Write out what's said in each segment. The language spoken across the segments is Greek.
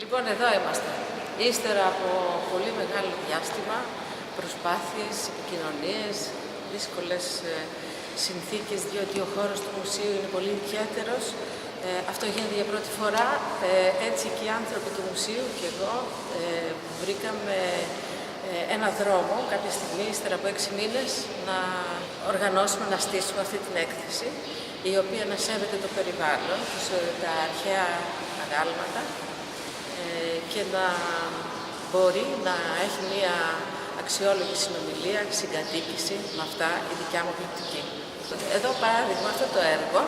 Λοιπόν, εδώ είμαστε. Ύστερα από πολύ μεγάλο διάστημα, προσπάθειες, επικοινωνίες, δύσκολες συνθήκες, διότι ο χώρος του μουσείου είναι πολύ ιδιαίτερος. Αυτό γίνεται για πρώτη φορά. Έτσι και οι άνθρωποι του μουσείου και εγώ βρήκαμε ένα δρόμο κάποια στιγμή, ύστερα από 6 μήνες, να οργανώσουμε, να στήσουμε αυτή την έκθεση, η οποία να σέβεται το περιβάλλον, τα αρχαία αγάλματα, και να μπορεί να έχει μία αξιόλογη συνομιλία, συγκατοίκηση με αυτά η δικιά μου οπτική. Εδώ παράδειγμα αυτό το έργο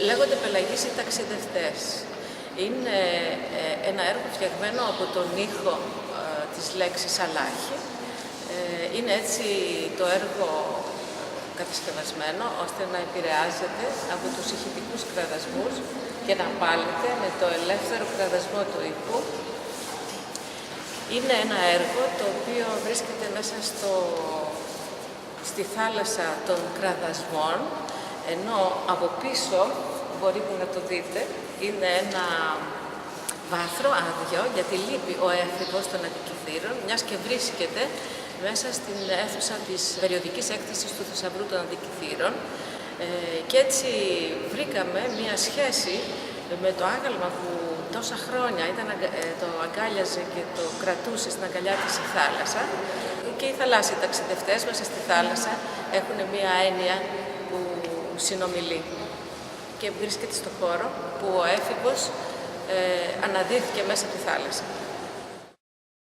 λέγονται Πελαγείς οι ταξιδευτές. Είναι ένα έργο φτιαγμένο από τον ήχο της λέξης αλάχη. Είναι έτσι το έργο κατασκευασμένο ώστε να επηρεάζεται από τους ηχητικούς κραδασμούς και να πάλεται με το ελεύθερο κραδασμό του ήχου. Είναι ένα έργο το οποίο βρίσκεται μέσα στη θάλασσα των κραδασμών, ενώ από πίσω, μπορείτε να το δείτε, είναι ένα βάθρο άδειο, γιατί λείπει ο έφηβος των αντικειθήρων, μιας και βρίσκεται μέσα στην αίθουσα της περιοδικής έκθεσης του Θησαυρού των Αντικειθήρων, και έτσι βρήκαμε μια σχέση με το άγαλμα που τόσα χρόνια το αγκάλιαζε και το κρατούσε στην αγκαλιά της η θάλασσα, και οι θαλάσσιοι ταξιδευτές μέσα στη θάλασσα έχουν μια έννοια που συνομιλεί και βρίσκεται στο χώρο που ο έφηβος αναδύθηκε μέσα από τη θάλασσα.